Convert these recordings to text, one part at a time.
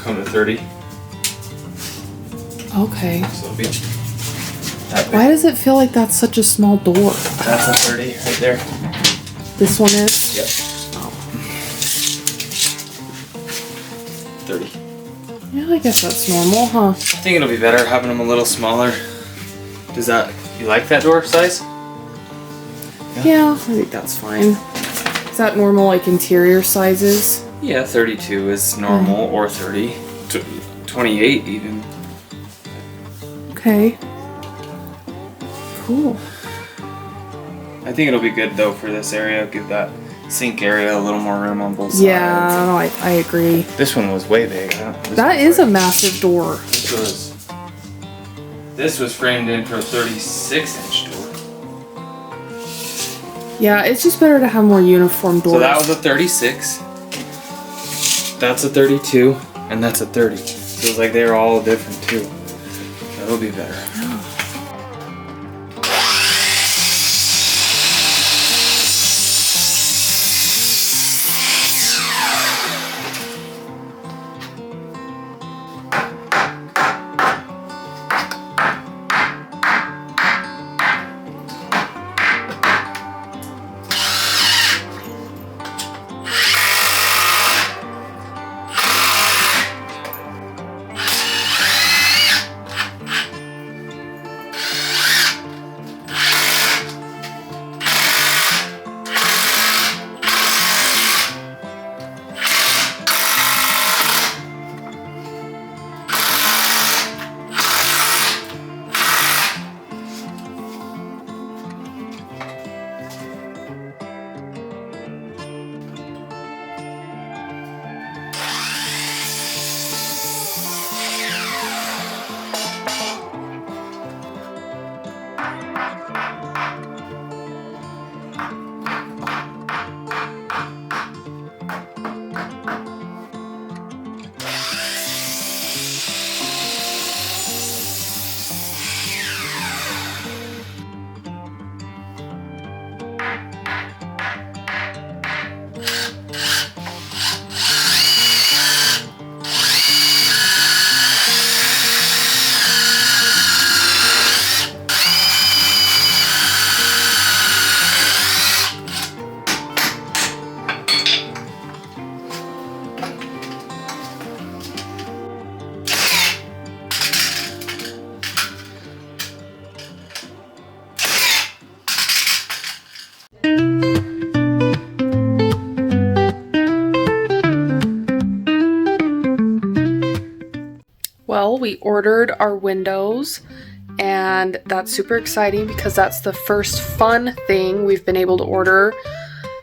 come to 30. Okay. So it'll be that big. Why does it feel like that's such a small door? That's a 30 right there. This one is? Yep. Oh. 30. Yeah, I guess that's normal, huh? I think it'll be better having them a little smaller. Does that, you like that door size? Yeah, I think that's fine. Is that normal, like interior sizes? Yeah, 32 is normal, or 30. 28 even. Okay. Cool. I think it'll be good though for this area. Give that sink area a little more room on both sides. Yeah, no, I agree. This one was way big. That is a massive door. This was framed in for a 36-inch door. Yeah, it's just better to have more uniform doors. So that was a 36. That's a 32, and that's a 30. So it's like they're all different too. That'll be better. Well, we ordered our windows, and that's super exciting because that's the first fun thing we've been able to order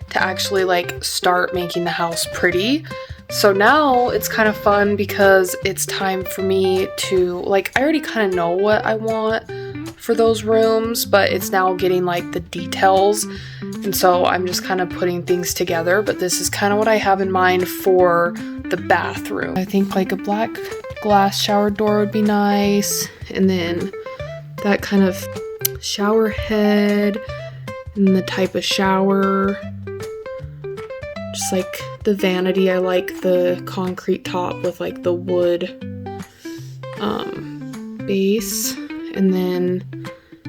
to actually like start making the house pretty. So now it's kind of fun because it's time for me to, like, I already kind of know what I want for those rooms, but it's now getting like the details. And so I'm just kind of putting things together, but this is kind of what I have in mind for the bathroom. I think like a black glass shower door would be nice, and then that kind of shower head and the type of shower. Just like the vanity, I like the concrete top with like the wood base. And then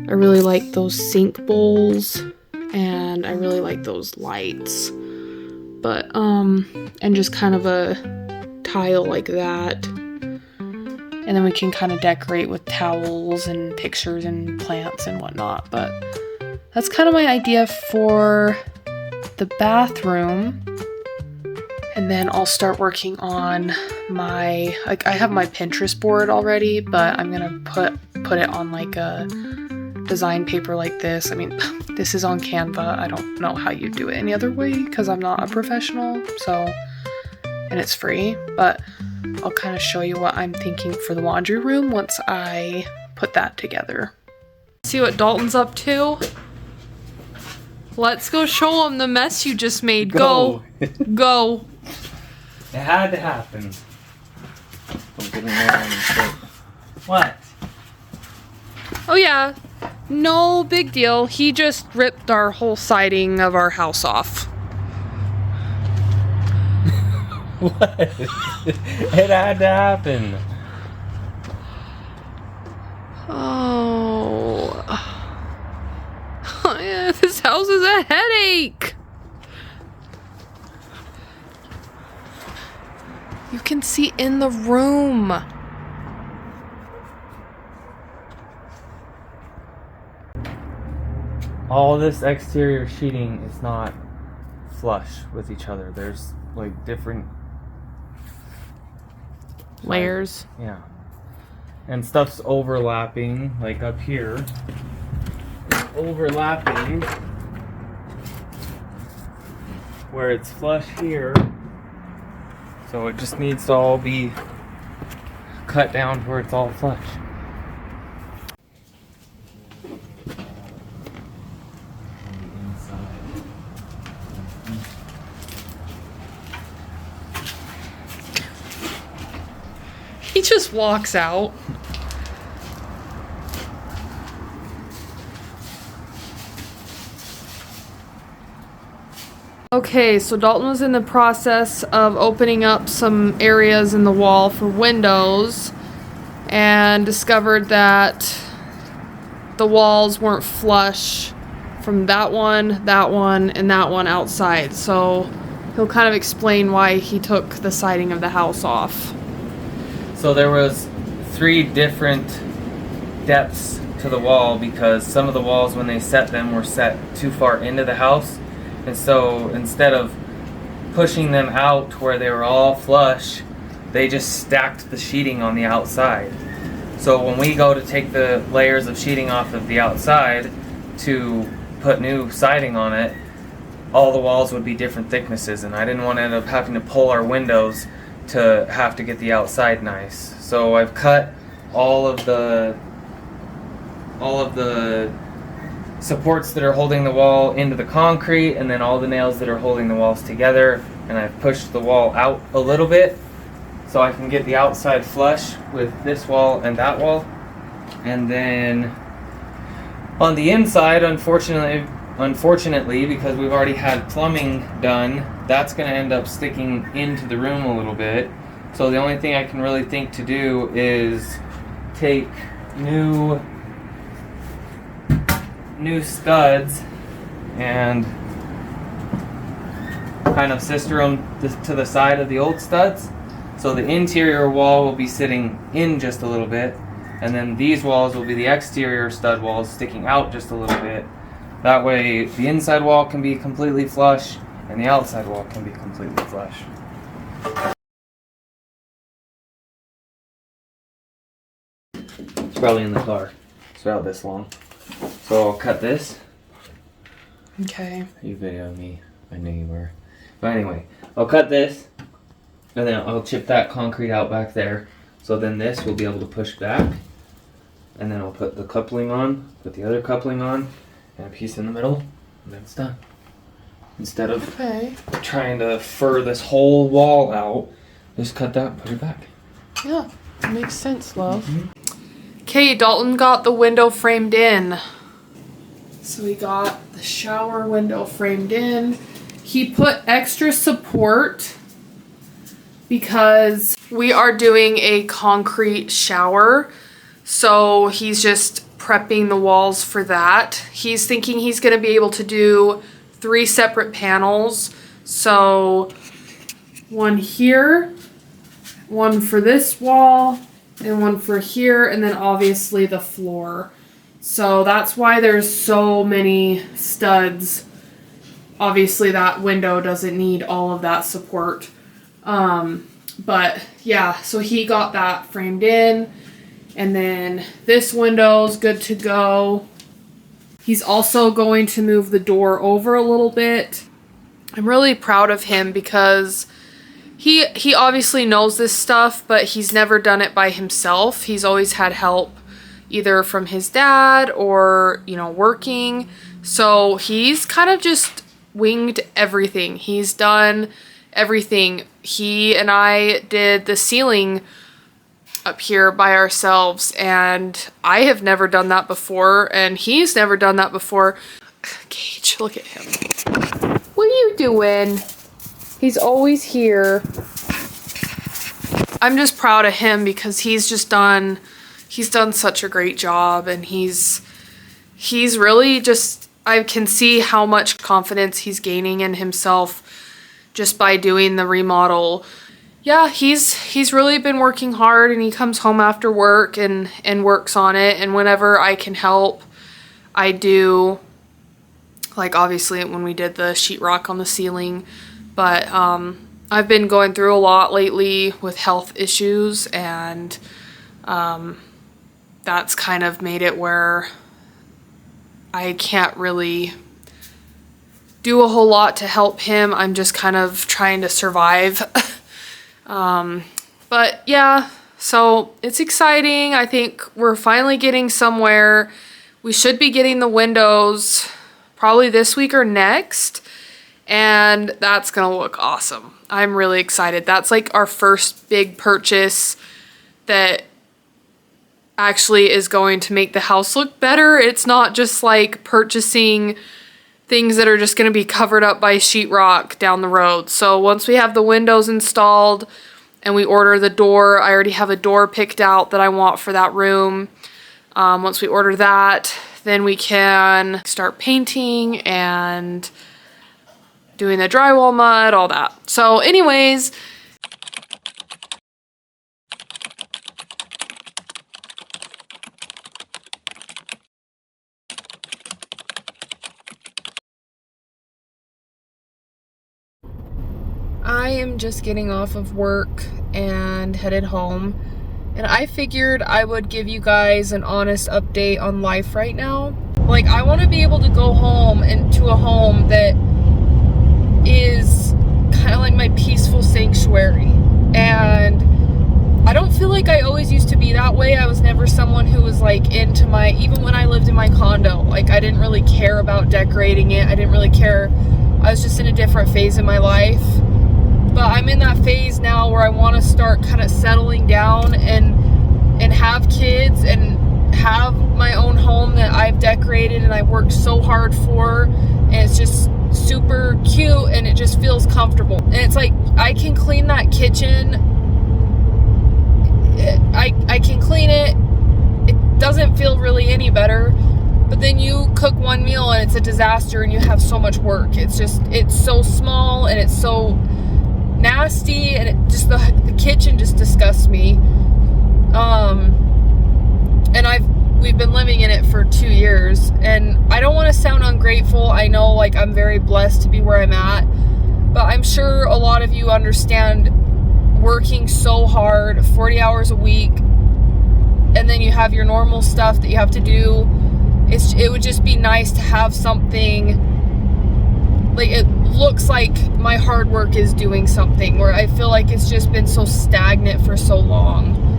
I really like those sink bowls, and I really like those lights. But and just kind of a tile like that. And then we can kind of decorate with towels and pictures and plants and whatnot. But that's kind of my idea for the bathroom. And then I'll start working on my, like, I have my Pinterest board already, but I'm gonna put it on like a design paper like this. I mean, this is on Canva. I don't know how you do it any other way because I'm not a professional. So, and it's free, but I'll kind of show you what I'm thinking for the laundry room once I put that together. See what Dalton's up to? Let's go show him the mess you just made. Go. Go. It had to happen. What? Oh yeah, no big deal. He just ripped our whole siding of our house off. What? It had to happen. Oh. Yeah, this house is a headache. You can see in the room. All this exterior sheeting is not flush with each other. There's like different Layers. Yeah. And stuff's overlapping, like up here. It's overlapping where it's flush here. So it just needs to all be cut down to where it's all flush. He just walks out. Okay, so Dalton was in the process of opening up some areas in the wall for windows and discovered that the walls weren't flush from that one, and that one outside. So he'll kind of explain why he took the siding of the house off. So there was 3 different depths to the wall because some of the walls when they set them were set too far into the house. And so instead of pushing them out to where they were all flush, they just stacked the sheeting on the outside. So when we go to take the layers of sheeting off of the outside to put new siding on it, all the walls would be different thicknesses, and I didn't want to end up having to pull our windows to have to get the outside nice. So I've cut all of the supports that are holding the wall into the concrete, and then all the nails that are holding the walls together, and I've pushed the wall out a little bit so I can get the outside flush with this wall and that wall. And then on the inside, unfortunately, because we've already had plumbing done, that's going to end up sticking into the room a little bit. So the only thing I can really think to do is take new studs and kind of sister them to the side of the old studs. So the interior wall will be sitting in just a little bit, and then these walls will be the exterior stud walls sticking out just a little bit. That way the inside wall can be completely flush and the outside wall can be completely flush. It's probably in the car. It's about this long. So I'll cut this. Okay. You videoed me. I knew you were. But anyway, I'll cut this, and then I'll chip that concrete out back there. So then this will be able to push back, and then I'll put the coupling on, put the other coupling on, and a piece in the middle, and then it's done. Instead of trying to fur this whole wall out, just cut that and put it back. Yeah, makes sense, love. Okay, Dalton got the window framed in. So we got the shower window framed in. He put extra support because we are doing a concrete shower. So he's just prepping the walls for that. He's thinking he's going to be able to do 3 separate panels. So one here, one for this wall, and one for here, and then obviously the floor. So that's why there's so many studs. Obviously that window doesn't need all of that support. But yeah, so he got that framed in, and then this window's good to go. He's also going to move the door over a little bit. I'm really proud of him because he obviously knows this stuff, but he's never done it by himself. He's always had help either from his dad or, you know, working. So he's kind of just winged everything. He's done everything. He and I did the ceiling up here by ourselves, and I have never done that before, and he's never done that before. Gage, look at him. What are you doing? He's always here. I'm just proud of him because he's done such a great job, and he's really just, I can see how much confidence he's gaining in himself just by doing the remodel. Yeah, he's really been working hard, and he comes home after work and works on it, and whenever I can help, I do. Like, obviously when we did the sheetrock on the ceiling, but I've been going through a lot lately with health issues, and that's kind of made it where I can't really do a whole lot to help him. I'm just kind of trying to survive. But yeah, so it's exciting. I think we're finally getting somewhere. We should be getting the windows probably this week or next, and that's gonna look awesome. I'm really excited. That's like our first big purchase that actually is going to make the house look better. It's not just like purchasing things that are just going to be covered up by sheetrock down the road. So once we have the windows installed and we order the door, I already have a door picked out that I want for that room. Once we order that, then we can start painting and doing the drywall mud, all that. So anyways, I am just getting off of work and headed home, and I figured I would give you guys an honest update on life right now. Like, I want to be able to go home and to a home that is kind of like my peaceful sanctuary, and I don't feel like I always used to be that way. I was never someone who was like into my, even when I lived in my condo, like I didn't really care about decorating it. I didn't really care. I was just in a different phase in my life. But I'm in that phase now where I want to start kind of settling down and have kids and have my own home that I've decorated and I worked so hard for, and it's just super cute and it just feels comfortable. And it's like I can clean that kitchen. I can clean it. It doesn't feel really any better. But then you cook one meal and it's a disaster and you have so much work. It's so small and it's so nasty, and it just the kitchen just disgusts me. And we've been living in it for 2 years, and I don't want to sound ungrateful. I know, like, I'm very blessed to be where I'm at, but I'm sure a lot of you understand working so hard 40 hours a week, and then you have your normal stuff that you have to do. It would just be nice to have something like it looks like my hard work is doing something, where I feel like it's just been so stagnant for so long.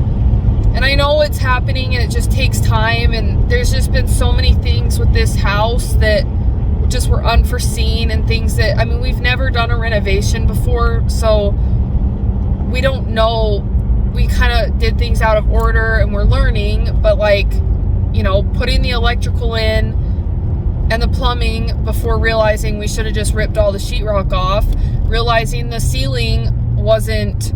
And I know it's happening and it just takes time, and there's just been so many things with this house that just were unforeseen, and things that, I mean, we've never done a renovation before, so we don't know. We kind of did things out of order and we're learning, but like, you know, putting the electrical in and the plumbing before realizing we should have just ripped all the sheetrock off, realizing the ceiling wasn't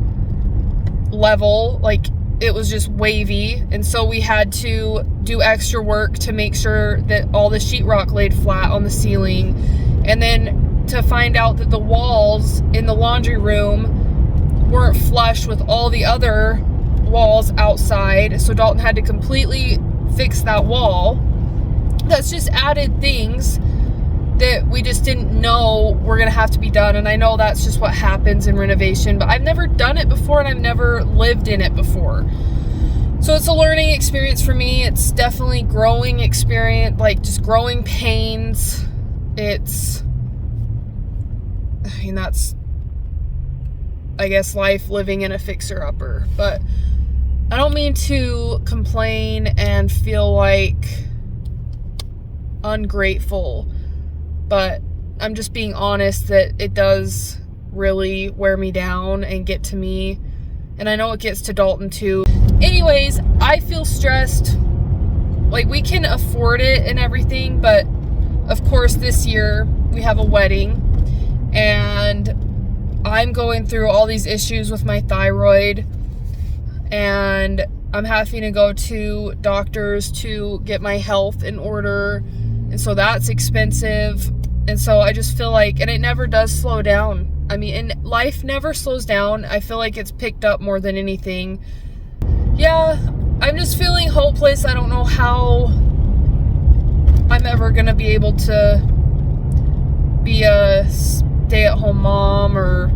level, like it was just wavy, and so we had to do extra work to make sure that all the sheetrock laid flat on the ceiling, and then to find out that the walls in the laundry room weren't flush with all the other walls outside, so Dalton had to completely fix that wall. That's just added things that we just didn't know were gonna have to be done. And I know that's just what happens in renovation, but I've never done it before and I've never lived in it before. So it's a learning experience for me. It's definitely growing experience, like just growing pains. That's, I guess, life living in a fixer-upper. But I don't mean to complain and feel like ungrateful, but I'm just being honest that it does really wear me down and get to me, and I know it gets to Dalton too. Anyways, I feel stressed. Like, we can afford it and everything, but of course this year we have a wedding, and I'm going through all these issues with my thyroid, and I'm having to go to doctors to get my health in order, and so that's expensive. And so I just feel like, and it never does slow down. I mean, and life never slows down. I feel like it's picked up more than anything. Yeah, I'm just feeling hopeless. I don't know how I'm ever gonna be able to be a stay-at-home mom, or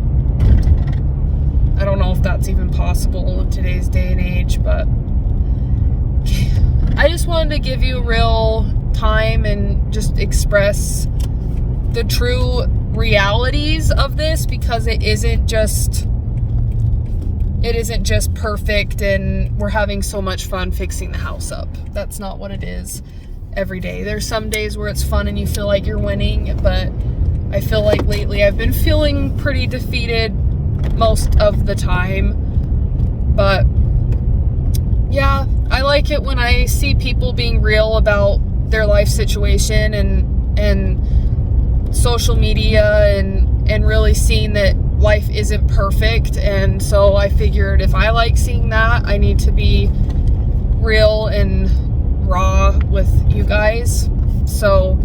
I don't know if that's even possible in today's day and age, but I just wanted to give you real time and just express the true realities of this, because it isn't just perfect and we're having so much fun fixing the house up. That's not what it is every day. There's some days where it's fun and you feel like you're winning, but I feel like lately I've been feeling pretty defeated most of the time. But yeah, I like it when I see people being real about their life situation and social media and really seeing that life isn't perfect. And so I figured if I like seeing that, I need to be real and raw with you guys. So